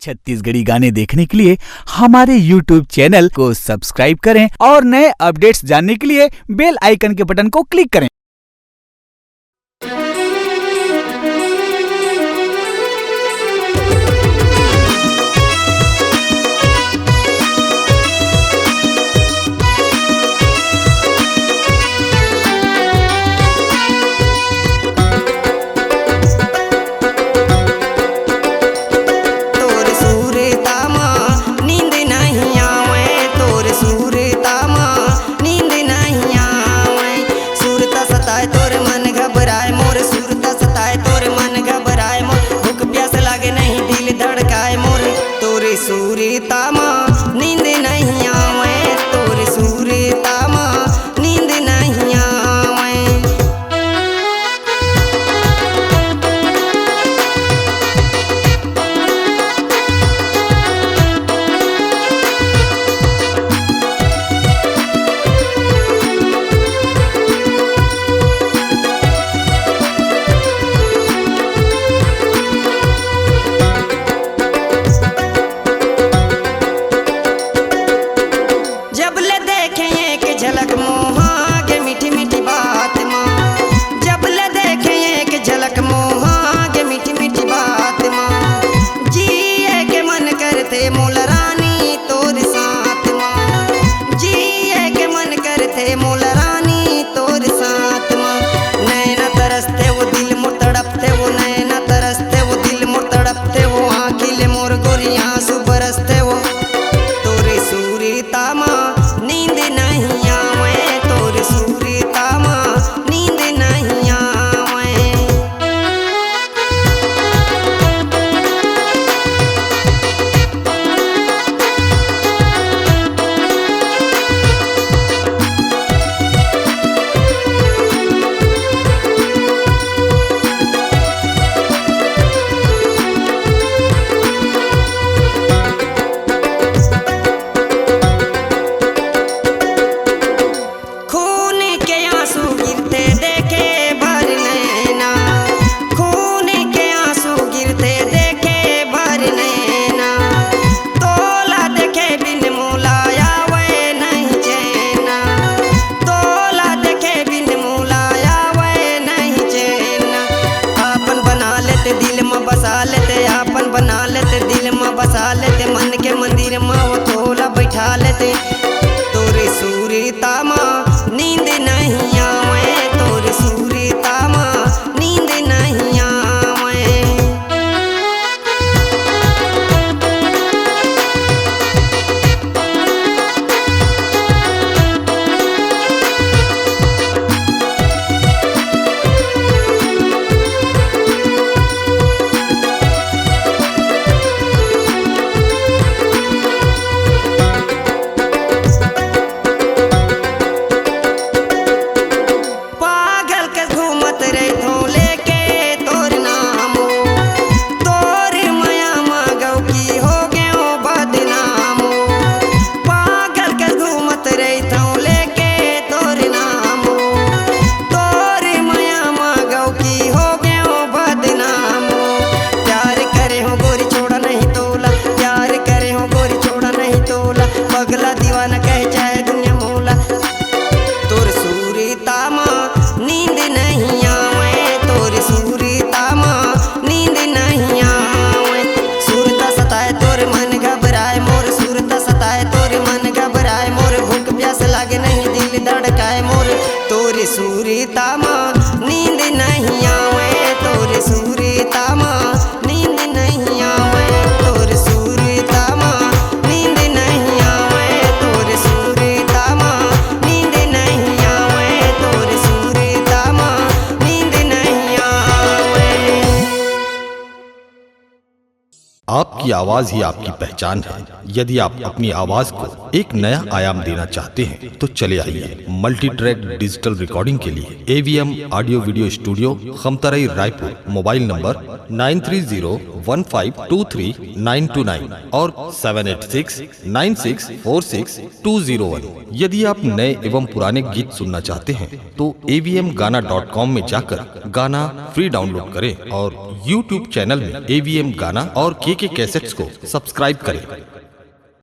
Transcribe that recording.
छत्तीसगढ़ी गाने देखने के लिए हमारे YouTube चैनल को सब्सक्राइब करें और नए अपडेट्स जानने के लिए बेल आइकन के बटन को क्लिक करें। सूरता माँ नींद नहीं आवे, तोरे सूरता माँ नींद नहीं आवे। झलक मोहा के मीठी मीठी बात माँ, जब ले देखे एक झलक मोहा के मीठी मीठी बात माँ, जिए के मन करते मोल रानी तोर साथ माँ, जिए के मन करते मोल रानी तोर साथ माँ। नैना तरसते वो दिल मोर तड़पते वो, नैना तरसते वो दिल मोर तड़पते वो, आँखिले मोर गोरी आंसू बरसते वो। तोरे सूरता माँ नींद नहीं आवे, तोरे सूरता माँ नींद नहीं आवे। बसा लेते आपन बना लेते, दिल में बसा लेते, मन के मंदिर में वो तोला बैठा लेते। तोरे सूरता माँ नींद नहीं आवे, तोरे सूरता माँ नींद नहीं आवे। पगला दीवाना कहे चाहे दुनिया मोला, तोर सूरता माँ नींद नहीं आवे, तोर सूरता माँ नींद नहीं आवे। सूरता सताए तोर मन घबराए मोर, सूरता सताए तोर मन घबराए मोर, भूख प्यास लागे नहीं दिल धड़काए मोर। तोर सूरता माँ नींद नहीं आवे, तोर सूरता माँ नींद नहीं आवे, तोर सूरता माँ नींद नहीं आवे, तोर सूरता माँ नींद नहीं आवे, तोर सूरता माँ नींद नहीं आवे। आपकी आवाज ही आपकी पहचान है। यदि आप अपनी आवाज को एक नया आयाम देना चाहते हैं तो चले आइए मल्टी ट्रैक डिजिटल रिकॉर्डिंग के लिए AVM audio video studio, Khamtarai, Raipur. Mobile number 9301523929 और 7869646201। यदि आप नए एवं पुराने गीत सुनना चाहते हैं तो avmgana.com में जाकर गाना फ्री डाउनलोड करें और YouTube चैनल में AVM गाना और KK कैसेट्स को सब्सक्राइब करें